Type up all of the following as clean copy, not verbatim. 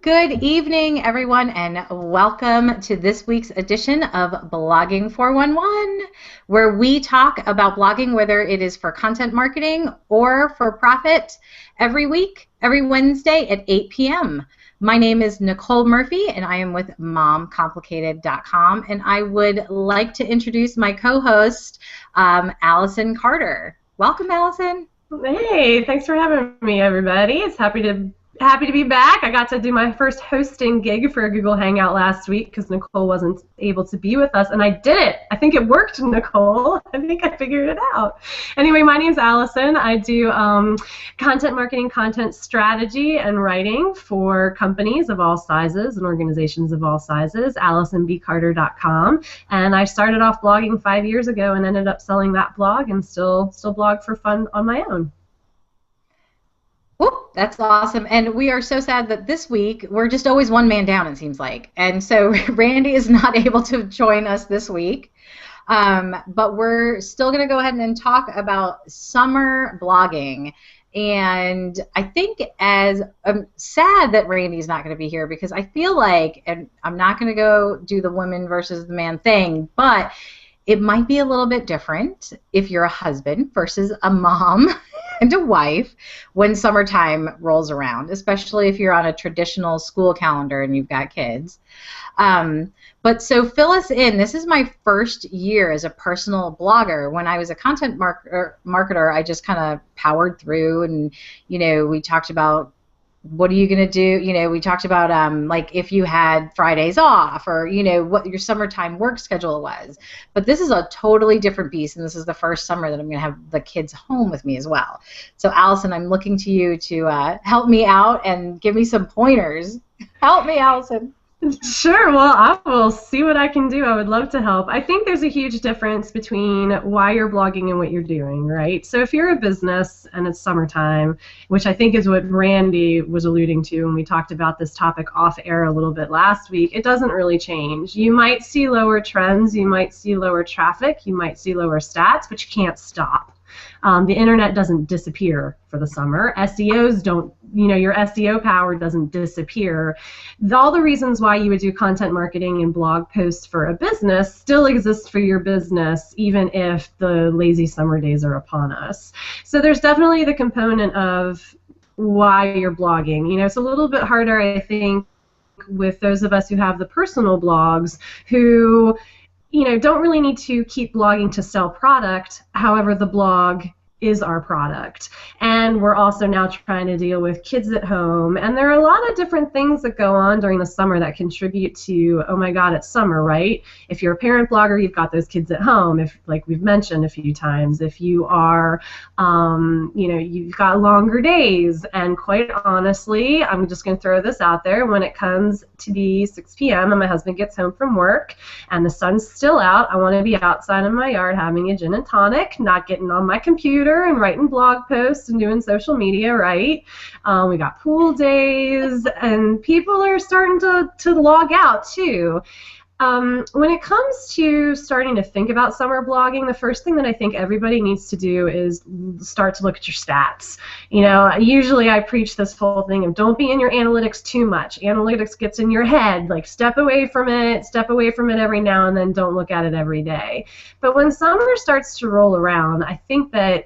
Good evening, everyone, and welcome to this week's edition of Blogging411, where we talk about blogging, whether it is for content marketing or for profit, every week, every Wednesday at 8 p.m. My name is Nicole Murphy, and I am with MomComplicated.com, and I would like to introduce my co-host, Allison Carter. Welcome, Allison. Hey, thanks for having me, everybody. It's happy to be back. I got to do my first hosting gig for a Google Hangout last week because Nicole wasn't able to be with us, and I did it. I think it worked, Nicole. I think I figured it out. Anyway, my name's Allison. I do content marketing, content strategy, and writing for companies of all sizes and organizations of all sizes. AllisonBCarter.com, and I started off blogging 5 years ago and ended up selling that blog and still blog for fun on my own. Whoop, that's awesome. And we are so sad that this week we're just always one man down, it seems like. And so Randy is not able to join us this week. But we're still going to go ahead and talk about summer blogging. And I think as I'm sad that Randy's not going to be here because I feel like, and I'm not going to go do the women versus the man thing, but it might be a little bit different if you're a husband versus a mom and a wife when summertime rolls around, especially if you're on a traditional school calendar and you've got kids. But so fill us in. This is my first year as a personal blogger. When I was a content marketer, I just kind of powered through and, we talked about what are you going to do? We talked about like if you had Fridays off or, what your summertime work schedule was. But this is a totally different beast, and this is the first summer that I'm going to have the kids home with me as well. So, Allison, I'm looking to you to help me out and give me some pointers. Help me, Allison. Sure. Well, I will see what I can do. I would love to help. I think there's a huge difference between why you're blogging and what you're doing, right? So if you're a business and it's summertime, which I think is what Randy was alluding to when we talked about this topic off air a little bit last week, it doesn't really change. You might see lower trends, you might see lower traffic, you might see lower stats, but you can't stop. The internet doesn't disappear for the summer. SEOs don't, your SEO power doesn't disappear. All the reasons why you would do content marketing and blog posts for a business still exist for your business, even if the lazy summer days are upon us. So there's definitely the component of why you're blogging. It's a little bit harder, I think, with those of us who have the personal blogs who don't really need to keep blogging to sell product. However, the blog is our product. And we're also now trying to deal with kids at home. And there are a lot of different things that go on during the summer that contribute to, oh my God, it's summer, right? If you're a parent blogger, you've got those kids at home, if, like we've mentioned a few times. If you are, you've got longer days. And quite honestly, I'm just going to throw this out there, when it comes to be 6 p.m. and my husband gets home from work and the sun's still out, I want to be outside in my yard having a gin and tonic, not getting on my computer and writing blog posts and doing social media, right? We got pool days, and people are starting to log out too. When it comes to starting to think about summer blogging, the first thing that I think everybody needs to do is start to look at your stats. Usually I preach this whole thing of don't be in your analytics too much. Analytics gets in your head. Like step away from it every now and then. Don't look at it every day. But when summer starts to roll around, I think that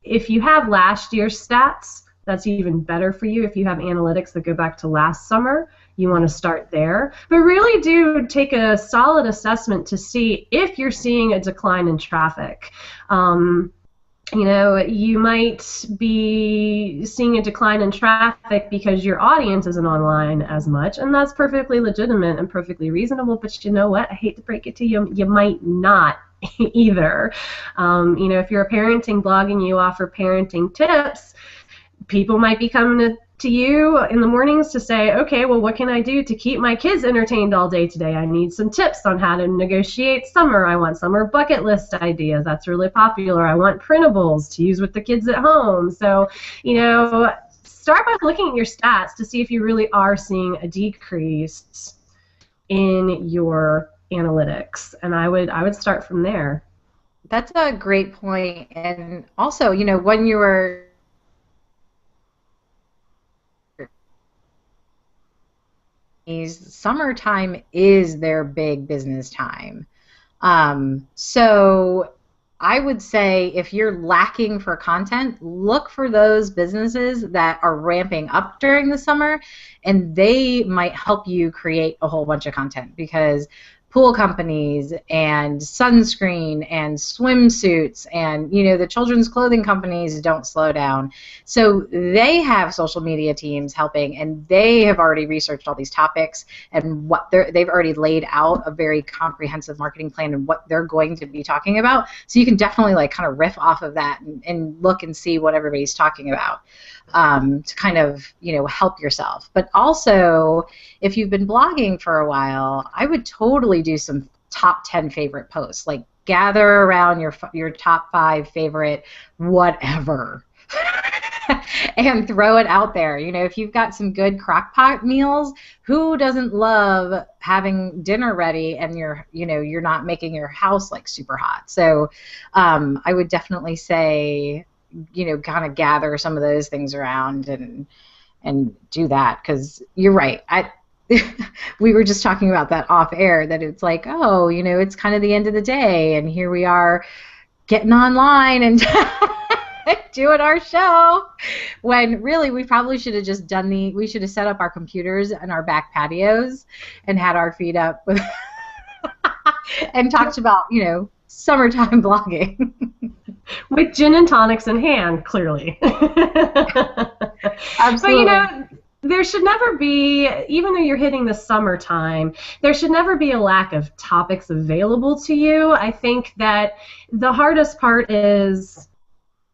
if you have last year's stats, that's even better for you. If you have analytics that go back to last summer, you want to start there. But really do take a solid assessment to see if you're seeing a decline in traffic. You might be seeing a decline in traffic because your audience isn't online as much, and that's perfectly legitimate and perfectly reasonable, but you know what? I hate to break it to you, you might not either. If you're a parenting blog and you offer parenting tips, people might be coming to you in the mornings to say, okay, well, what can I do to keep my kids entertained all day today? I need some tips on how to negotiate summer. I want summer bucket list ideas. That's really popular. I want printables to use with the kids at home. So, start by looking at your stats to see if you really are seeing a decrease in your analytics, and I would start from there. That's a great point. And also, when you were summertime is their big business time. So I would say if you're lacking for content, look for those businesses that are ramping up during the summer, and they might help you create a whole bunch of content, because pool companies and sunscreen and swimsuits and, you know, the children's clothing companies don't slow down. So they have social media teams helping, and they have already researched all these topics and they've already laid out a very comprehensive marketing plan and what they're going to be talking about. So you can definitely like kind of riff off of that and look and see what everybody's talking about, to kind of, you know, help yourself. But also, if you've been blogging for a while, I would totally do some top 10 favorite posts. Like, gather around your top 5 favorite whatever and throw it out there. You know, if you've got some good crock pot meals, who doesn't love having dinner ready and you're not making your house like super hot? So I would definitely say, you know, kind of gather some of those things around and do that, because you're right. We were just talking about that off air, that it's like, oh, you know, it's kind of the end of the day, and here we are getting online and doing our show, when really we probably should have just we should have set up our computers in our back patios and had our feet up with and talked about, you know, summertime blogging. With gin and tonics in hand, clearly. Absolutely. But, you know, there should never be, even though you're hitting the summertime, there should never be a lack of topics available to you. I think that the hardest part is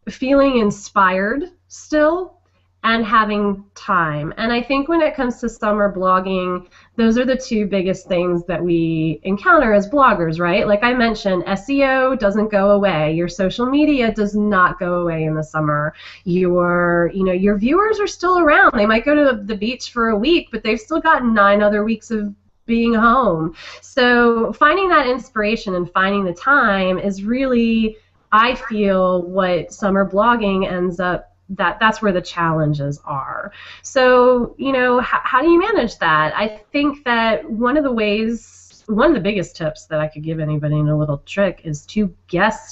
feeling inspired still and having time. And I think when it comes to summer blogging, those are the two biggest things that we encounter as bloggers, right? Like I mentioned, SEO doesn't go away. Your social media does not go away in the summer. Your viewers are still around. They might go to the beach for a week, but they've still got 9 other weeks of being home. So finding that inspiration and finding the time is really, I feel, what summer blogging ends up, that's where the challenges are. So, you know, how do you manage that? I think that one of the biggest tips that I could give anybody in a little trick is to get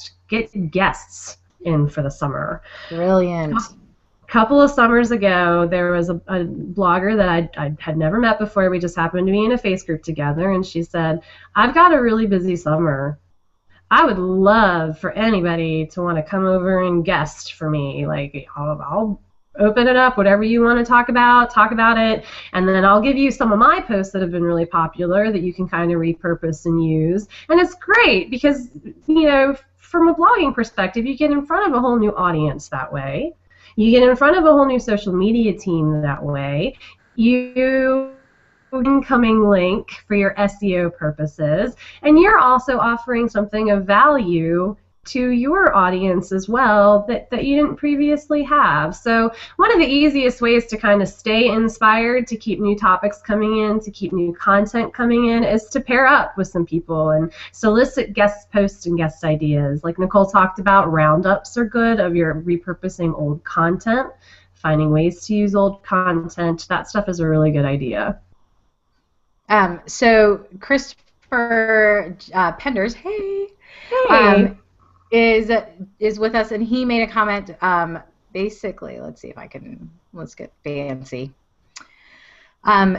guests in for the summer. Brilliant. A couple of summers ago, there was a blogger that I had never met before. We just happened to be in a face group together, and she said, I've got a really busy summer. I would love for anybody to want to come over and guest for me. Like, I'll open it up, whatever you want to talk about it, and then I'll give you some of my posts that have been really popular that you can kind of repurpose and use. And it's great because, you know, from a blogging perspective, you get in front of a whole new audience that way. You get in front of a whole new social media team that way. You incoming link for your SEO purposes, and you're also offering something of value to your audience as well that you didn't previously have. So one of the easiest ways to kind of stay inspired, to keep new topics coming in, to keep new content coming in, is to pair up with some people and solicit guest posts and guest ideas. Like Nicole talked about, roundups are good of your repurposing old content, finding ways to use old content. That stuff is a really good idea. So Christopher Penders, hey, is with us, and he made a comment. Basically, let's get fancy.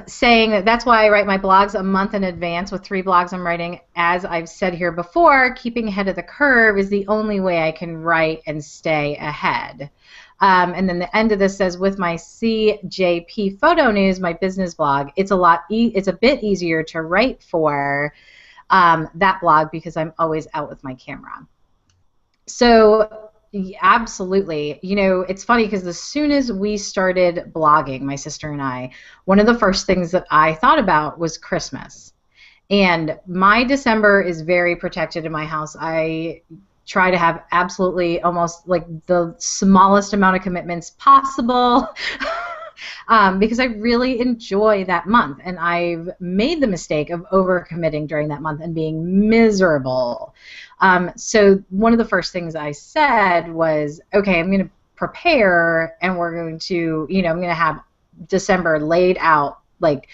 Saying that's why I write my blogs a month in advance with 3 blogs I'm writing. As I've said here before, keeping ahead of the curve is the only way I can write and stay ahead. And then the end of this says, with my CJP Photo News, my business blog, it's a bit easier to write for that blog because I'm always out with my camera. So absolutely. You know, it's funny because as soon as we started blogging, my sister and I, one of the first things that I thought about was Christmas. And my December is very protected in my house. I try to have absolutely almost like the smallest amount of commitments possible because I really enjoy that month, and I've made the mistake of overcommitting during that month and being miserable. So one of the first things I said was, okay, I'm going to prepare, and we're going to, you know, I'm going to have December laid out like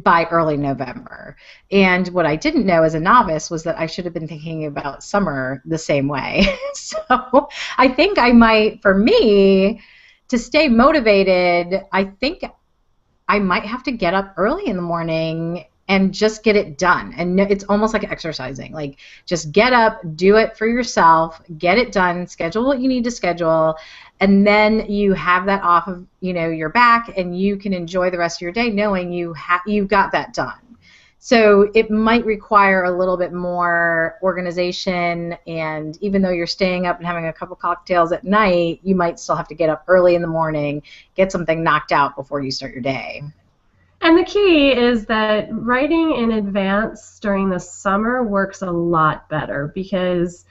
by early November. And what I didn't know as a novice was that I should have been thinking about summer the same way. So I think I might, for me, to stay motivated, I think I might have to get up early in the morning and just get it done. And it's almost like exercising. Like, just get up, do it for yourself, get it done, schedule what you need to schedule, and then you have that off of, your back, and you can enjoy the rest of your day knowing you got that done. So it might require a little bit more organization, and even though you're staying up and having a couple cocktails at night, you might still have to get up early in the morning, get something knocked out before you start your day. And the key is that writing in advance during the summer works a lot better, because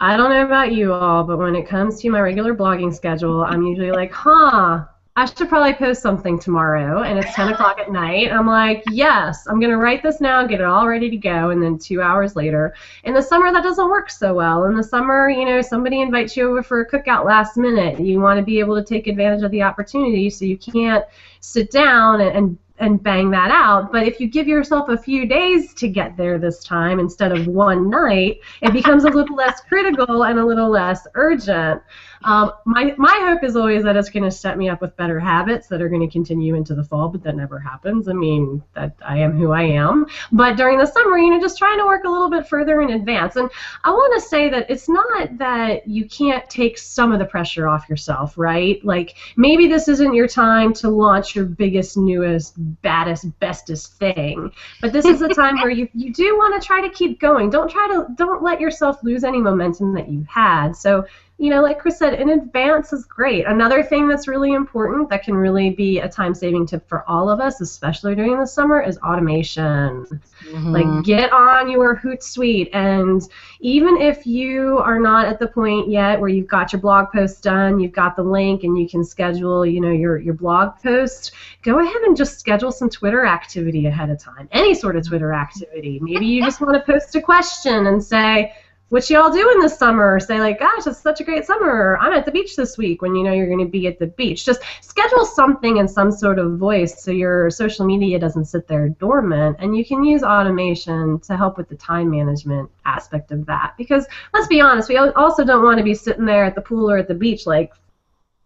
I don't know about you all, but when it comes to my regular blogging schedule, I'm usually like, I should probably post something tomorrow, and it's 10 o'clock at night. I'm like, yes, I'm going to write this now, get it all ready to go, and then 2 hours later. In the summer, that doesn't work so well. In the summer, somebody invites you over for a cookout last minute. You want to be able to take advantage of the opportunity, so you can't sit down and bang that out. But if you give yourself a few days to get there this time instead of one night, it becomes a little less critical and a little less urgent. My hope is always that it's going to set me up with better habits that are going to continue into the fall, but that never happens. I mean, that I am who I am. But during the summer, just trying to work a little bit further in advance. And I want to say that it's not that you can't take some of the pressure off yourself, right? Like, maybe this isn't your time to launch your biggest, newest, baddest, bestest thing, but this is a time where you do want to try to keep going. Don't let yourself lose any momentum that you had. So, like Chris said, in advance is great. Another thing that's really important that can really be a time-saving tip for all of us, especially during the summer, is automation. Mm-hmm. Like, get on your Hootsuite, and even if you are not at the point yet where you've got your blog post done, you've got the link, and you can schedule, your blog post, go ahead and just schedule some Twitter activity ahead of time. Any sort of Twitter activity. Maybe you just want to post a question and say, what y'all doing this summer? Say like, gosh, it's such a great summer. I'm at the beach this week, when you're going to be at the beach. Just schedule something in some sort of voice so your social media doesn't sit there dormant, and you can use automation to help with the time management aspect of that. Because let's be honest, we also don't want to be sitting there at the pool or at the beach like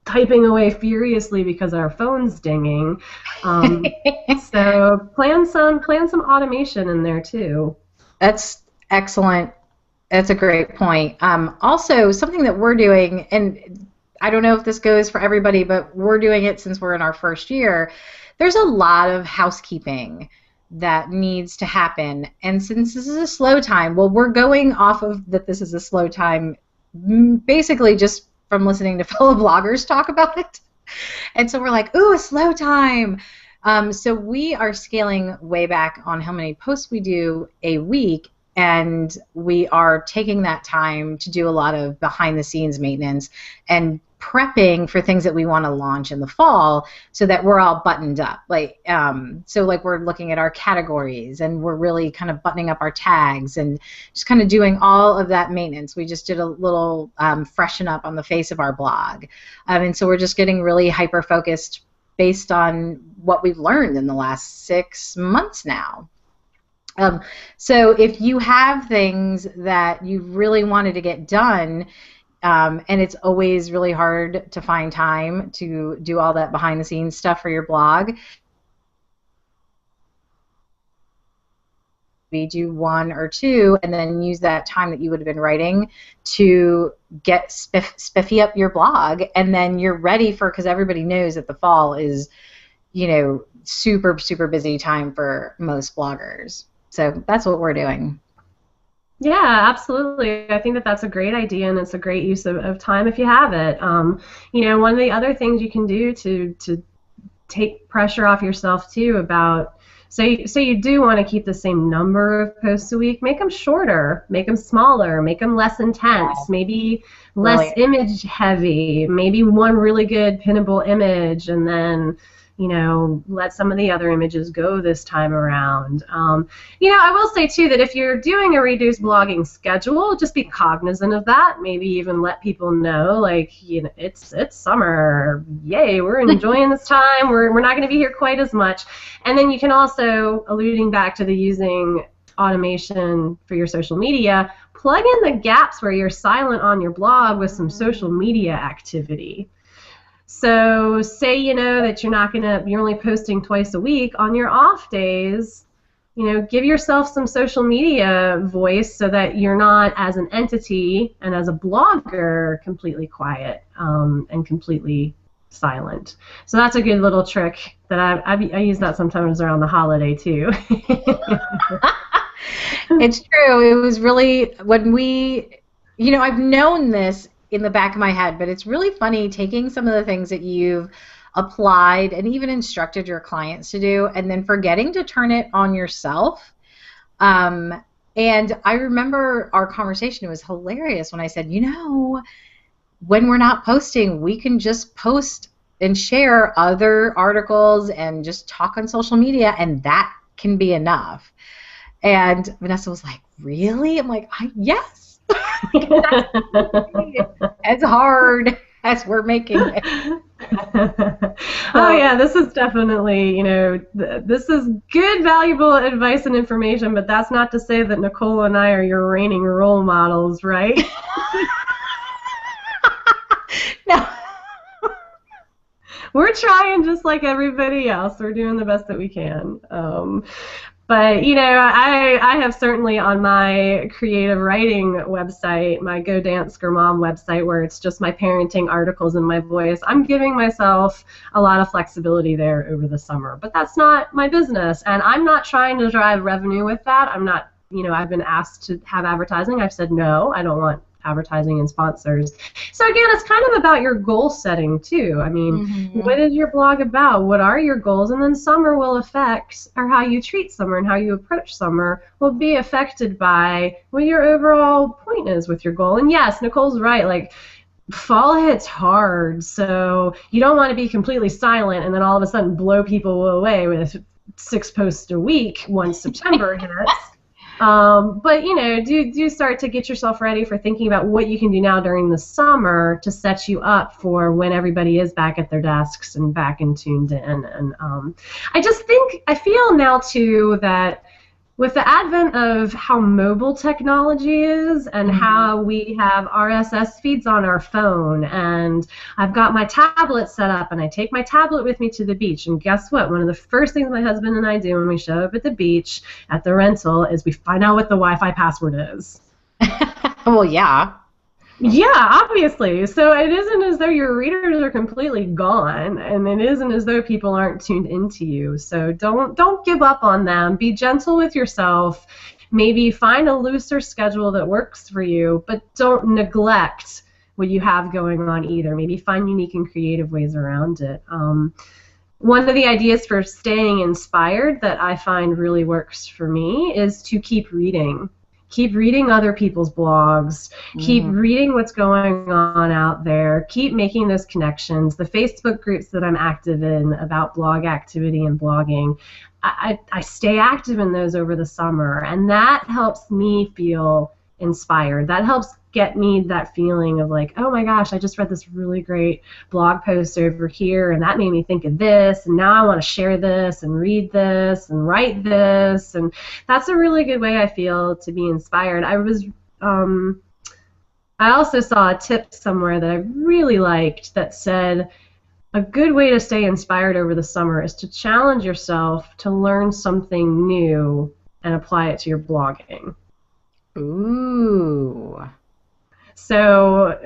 typing away furiously because our phone's dinging. So plan some automation in there too. That's excellent. That's a great point. Also, something that we're doing, and I don't know if this goes for everybody, but we're doing it since we're in our first year, there's a lot of housekeeping that needs to happen. And since this is a slow time, well, we're going off of that this is a slow time basically just from listening to fellow bloggers talk about it. And so we're like, ooh, a slow time. So we are scaling way back on how many posts we do a week, and we are taking that time to do a lot of behind-the-scenes maintenance and prepping for things that we want to launch in the fall, so that we're all buttoned up. So we're looking at our categories, and we're really kind of buttoning up our tags and just kind of doing all of that maintenance. We just did a little freshen up on the face of our blog, and so we're just getting really hyper-focused based on what we've learned in the last 6 months now. So if you have things that you really wanted to get done, and it's always really hard to find time to do all that behind-the-scenes stuff for your blog, we do 1 or 2, and then use that time that you would have been writing to get spiffy up your blog, and then you're ready for, because everybody knows that the fall is, super, super busy time for most bloggers. So that's what we're doing. Yeah, absolutely. I think that that's a great idea, and it's a great use of time if you have it. One of the other things you can do to take pressure off yourself too about, say you do want to keep the same number of posts a week, make them shorter, make them smaller, make them less intense, maybe less image heavy, maybe one really good pinnable image, and then let some of the other images go this time around. I will say too that if you're doing a reduced blogging schedule, just be cognizant of that. Maybe even let people know, like, it's summer, yay, we're enjoying this time. We're not going to be here quite as much. And then you can also, alluding back to the using automation for your social media, plug in the gaps where you're silent on your blog with some social media activity. So say that you're only posting twice a week. On your off days, give yourself some social media voice so that you're not, as an entity and as a blogger, completely quiet and completely silent. So that's a good little trick that I use that sometimes around the holiday too. It's true. It was really when I've known this in the back of my head, but it's really funny taking some of the things that you've applied and even instructed your clients to do and then forgetting to turn it on yourself. And I remember our conversation. It was hilarious when I said, when we're not posting, we can just post and share other articles and just talk on social media, and that can be enough. And Vanessa was like, really? I'm like, yes. As hard as we're making it. Oh yeah, this is definitely, this is good, valuable advice and information, but that's not to say that Nicole and I are your reigning role models, right? No. We're trying just like everybody else. We're doing the best that we can. But, I have certainly on my creative writing website, my Go Dance Girl Mom website, where it's just my parenting articles and my voice, I'm giving myself a lot of flexibility there over the summer. But that's not my business, and I'm not trying to drive revenue with that. I'm not, I've been asked to have advertising. I've said no, I don't want advertising and sponsors. So again, it's kind of about your goal setting too. I mean, What is your blog about? What are your goals? And then summer will affect, or how you treat summer and how you approach summer will be affected by what your overall point is with your goal. And yes, Nicole's right, like fall hits hard, so you don't want to be completely silent and then all of a sudden blow people away with 6 posts a week once September hits. But do start to get yourself ready for thinking about what you can do now during the summer to set you up for when everybody is back at their desks and back and tuned in. And I feel now too that with the advent of how mobile technology is and how we have RSS feeds on our phone, and I've got my tablet set up and I take my tablet with me to the beach, and guess what? One of the first things my husband and I do when we show up at the beach at the rental is we find out what the Wi-Fi password is. Well, yeah. Yeah, obviously. So it isn't as though your readers are completely gone, and it isn't as though people aren't tuned into you. So don't give up on them. Be gentle with yourself. Maybe find a looser schedule that works for you, but don't neglect what you have going on either. Maybe find unique and creative ways around it. One of the ideas for staying inspired that I find really works for me is to keep reading. Keep reading other people's blogs. Keep reading what's going on out there. Keep making those connections. The Facebook groups that I'm active in about blog activity and blogging, I stay active in those over the summer, and that helps me feel inspired. That helps get me that feeling of like, oh my gosh, I just read this really great blog post over here, and that made me think of this, and now I want to share this and read this and write this, and that's a really good way I feel to be inspired. I also saw a tip somewhere that I really liked that said a good way to stay inspired over the summer is to challenge yourself to learn something new and apply it to your blogging. Ooh. So,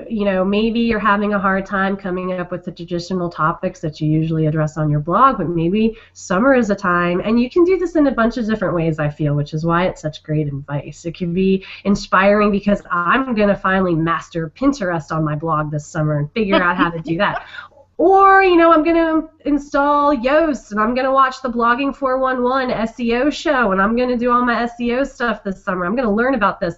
maybe you're having a hard time coming up with the traditional topics that you usually address on your blog, but maybe summer is a time, and you can do this in a bunch of different ways, I feel, which is why it's such great advice. It can be inspiring because I'm going to finally master Pinterest on my blog this summer and figure out how to do that. Or, I'm going to install Yoast, and I'm going to watch the Blogging411 SEO show, and I'm going to do all my SEO stuff this summer. I'm going to learn about this.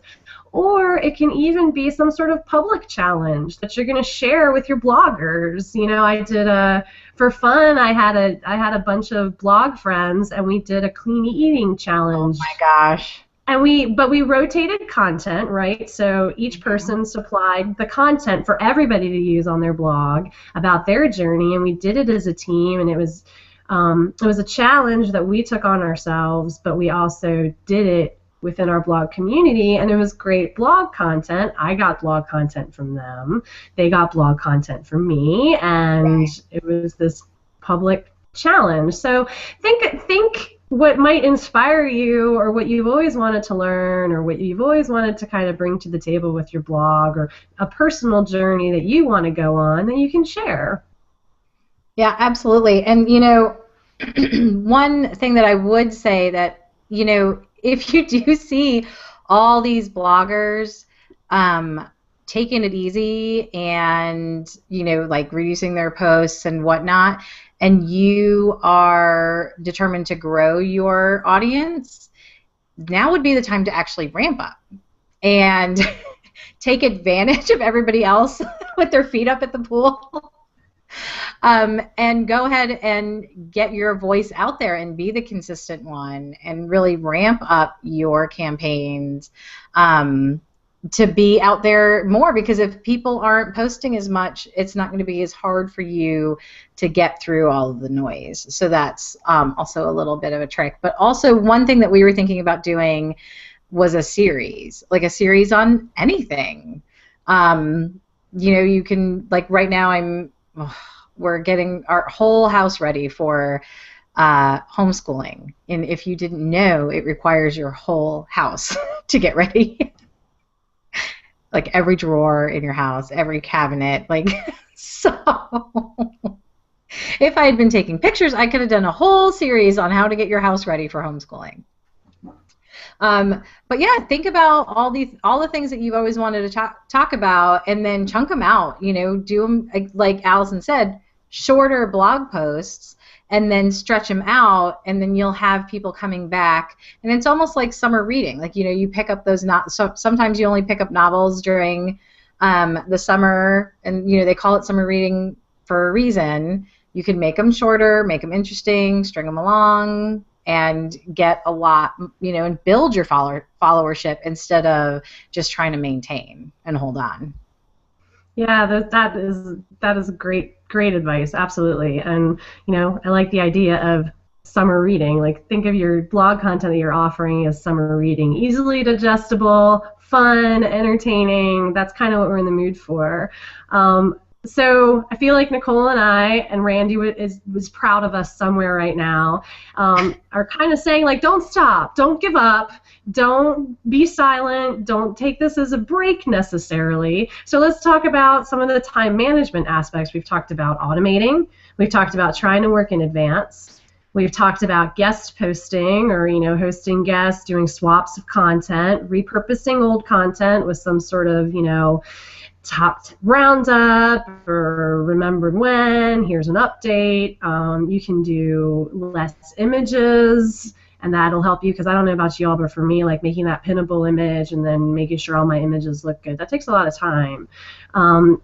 or it can even be some sort of public challenge that you're going to share with your bloggers. You know, I did for fun, I had a bunch of blog friends, and we did a clean eating challenge. Oh my gosh. And we rotated content, right? So each person supplied the content for everybody to use on their blog about their journey, and we did it as a team, and it was a challenge that we took on ourselves, but we also did it within our blog community, and it was great blog content. I got blog content from them. They got blog content from me, and it was this public challenge. So think what might inspire you, or what you've always wanted to learn, or what you've always wanted to kind of bring to the table with your blog, or a personal journey that you want to go on that you can share. Yeah, absolutely. And, you know, one thing that I would say that, you know, if you do see all these bloggers taking it easy and, you know, like reducing their posts and whatnot, and you are determined to grow your audience, now would be the time to actually ramp up and take advantage of everybody else with their feet up at the pool. And go ahead and get your voice out there and be the consistent one, and really ramp up your campaigns to be out there more, because if people aren't posting as much, it's not going to be as hard for you to get through all of the noise. So that's also a little bit of a trick. But also, one thing that we were thinking about doing was a series, like a series on anything. You know, you can, like right now we're getting our whole house ready for homeschooling. And if you didn't know, it requires your whole house to get ready. Like every drawer in your house, every cabinet, like, so if I had been taking pictures, I could have done a whole series on how to get your house ready for homeschooling. But yeah, think about all the things that you've always wanted to talk about, and then chunk them out. You know, do them, like Allison said, shorter blog posts, and then stretch them out, and then you'll have people coming back. And it's almost like summer reading. Like, you know, you pick up those sometimes you only pick up novels during the summer, and, you know, they call it summer reading for a reason. You can make them shorter, make them interesting, string them along, and get a lot, you know, and build your followership instead of just trying to maintain and hold on. Yeah, that is great advice, absolutely. And, you know, I like the idea of summer reading. Like, think of your blog content that you're offering as summer reading, easily digestible, fun, entertaining. That's kind of what we're in the mood for. So I feel like Nicole and I, and Randy was proud of us somewhere right now, are kind of saying, like, don't stop, don't give up, don't be silent, don't take this as a break necessarily. So let's talk about some of the time management aspects. We've talked about automating. We've talked about trying to work in advance. We've talked about guest posting, or, you know, hosting guests, doing swaps of content, repurposing old content with some sort of, you know, top roundup or remembered when, here's an update. You can do less images, and that'll help you, because I don't know about y'all, but for me, like, making that pinnable image and then making sure all my images look good, that takes a lot of time.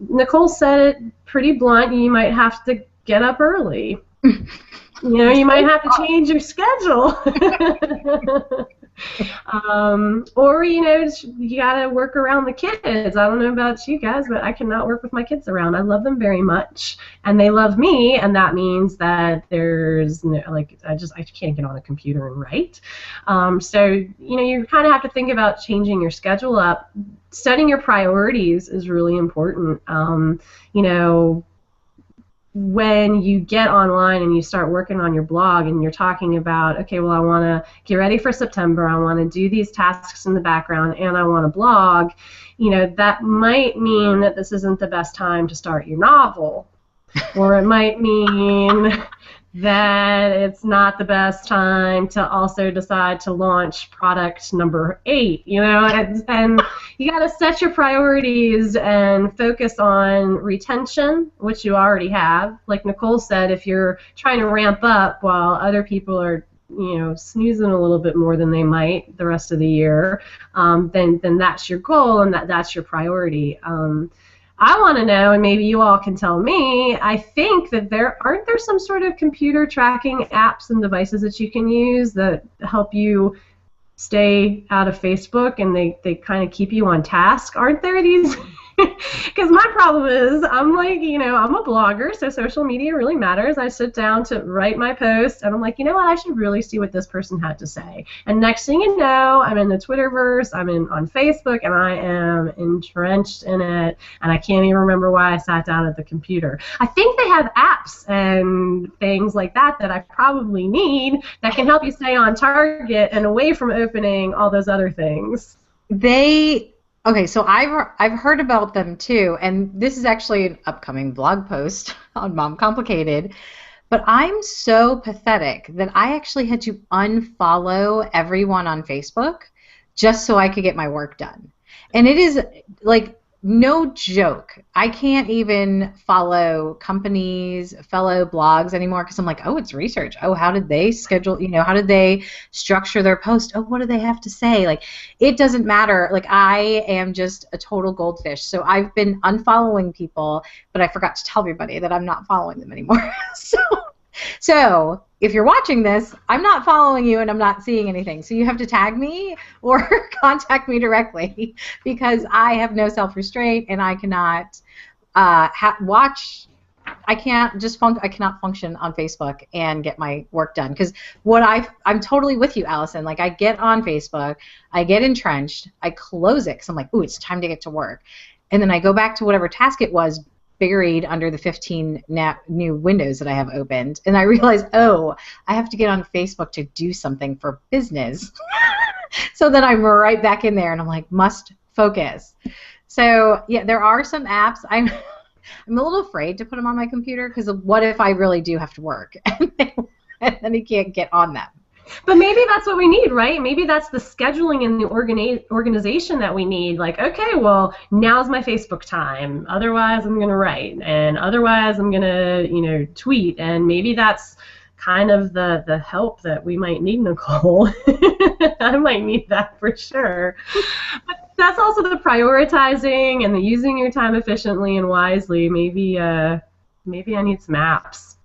Nicole said it pretty blunt, you might have to get up early. You know, you might have to change your schedule. Or, you know, you got to work around the kids. I don't know about you guys, but I cannot work with my kids around. I love them very much, and they love me, and that means that there's no, like, I can't get on a computer and write. So, you know, you kind of have to think about changing your schedule up. Setting your priorities is really important. You know, when you get online and you start working on your blog and you're talking about, okay, well, I want to get ready for September, I want to do these tasks in the background, and I want to blog, you know, that might mean that this isn't the best time to start your novel. Or it might mean that it's not the best time to also decide to launch product number 8, you know, and you got to set your priorities and focus on retention, which you already have. Like Nicole said, if you're trying to ramp up while other people are snoozing a little bit more than they might the rest of the year, then that's your goal and that's your priority. I want to know, and maybe you all can tell me, I think that aren't there some sort of computer tracking apps and devices that you can use that help you stay out of Facebook, and they kind of keep you on task? Aren't there these? Because my problem is, I'm like, I'm a blogger, so social media really matters. I sit down to write my post, and I'm like, you know what, I should really see what this person had to say. And next thing you know, I'm in the Twitterverse, I'm on Facebook, and I am entrenched in it, and I can't even remember why I sat down at the computer. I think they have apps and things like that I probably need that can help you stay on target and away from opening all those other things. Okay, so I've heard about them too, and this is actually an upcoming blog post on Mom Complicated, but I'm so pathetic that I actually had to unfollow everyone on Facebook just so I could get my work done. And it is like no joke. I can't even follow companies, fellow blogs anymore because I'm like, oh, it's research. Oh, how did they schedule, how did they structure their post? Oh, what do they have to say? Like, it doesn't matter. Like, I am just a total goldfish. So I've been unfollowing people, but I forgot to tell everybody that I'm not following them anymore. So if you're watching this, I'm not following you and I'm not seeing anything. So you have to tag me or contact me directly because I have no self-restraint and I cannot watch. I can't just I cannot function on Facebook and get my work done because I'm totally with you, Allison. Like, I get on Facebook, I get entrenched, I close it because I'm like, ooh, it's time to get to work, and then I go back to whatever task it was buried under the 15 new windows that I have opened, and I realize, oh, I have to get on Facebook to do something for business. So then I'm right back in there, and I'm like, must focus. So yeah, there are some apps. I'm a little afraid to put them on my computer because what if I really do have to work, and then you can't get on them. But maybe that's what we need, right? Maybe that's the scheduling and the organization that we need. Like, okay, well, now's my Facebook time. Otherwise, I'm going to write. And otherwise, I'm going to, tweet. And maybe that's kind of the help that we might need, Nicole. I might need that for sure. But that's also the prioritizing and the using your time efficiently and wisely. Maybe I need some apps.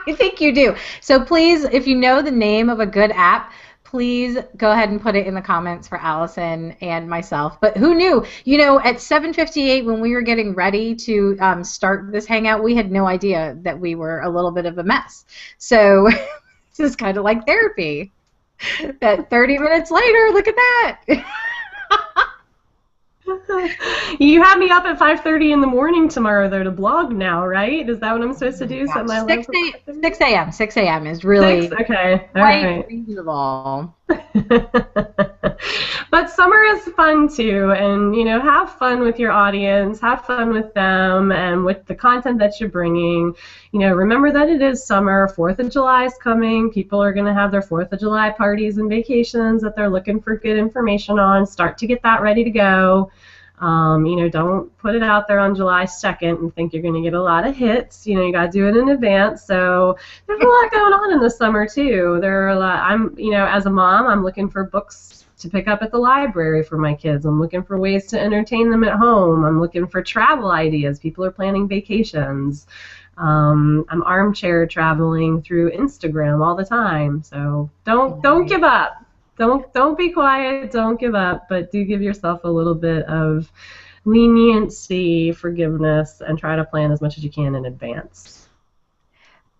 I think you do. So please, if you know the name of a good app, please go ahead and put it in the comments for Allison and myself. But who knew? At 7:58 when we were getting ready to start this hangout, we had no idea that we were a little bit of a mess. So this is kind of like therapy. That 30 minutes later, look at that. You have me up at 5:30 in the morning tomorrow, though, to blog now, right? Is that what I'm supposed to do? Set my 6 a.m. 6 a.m. is really okay. All quite right. reasonable. But summer is fun too, and have fun with your audience, have fun with them, and with the content that you're bringing. Remember that it is summer. 4th of July is coming. People are going to have their 4th of July parties and vacations that they're looking for good information on. Start to get that ready to go. Don't put it out there on July 2nd and think you're going to get a lot of hits. You got to do it in advance. So there's a lot going on in the summer too. There are a lot. As a mom, I'm looking for books to pick up at the library for my kids. I'm looking for ways to entertain them at home. I'm looking for travel ideas. People are planning vacations. I'm armchair traveling through Instagram all the time. So don't give up. Don't be quiet, don't give up, but do give yourself a little bit of leniency, forgiveness, and try to plan as much as you can in advance.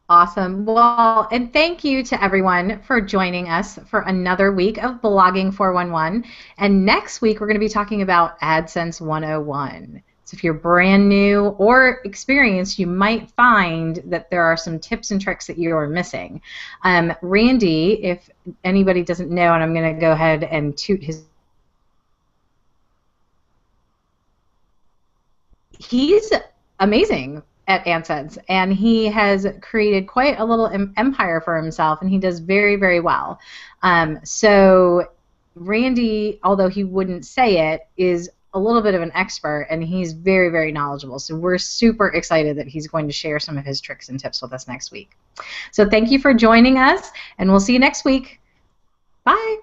Awesome. Well, and thank you to everyone for joining us for another week of Blogging 411. And next week, we're going to be talking about AdSense 101. So if you're brand new or experienced, you might find that there are some tips and tricks that you are missing. Randy, if anybody doesn't know, and I'm going to go ahead and toot his... He's amazing at AdSense, and he has created quite a little empire for himself, and he does very, very well. So Randy, although he wouldn't say it, is a little bit of an expert, and he's very, very knowledgeable. So we're super excited that he's going to share some of his tricks and tips with us next week. So thank you for joining us, and we'll see you next week. Bye.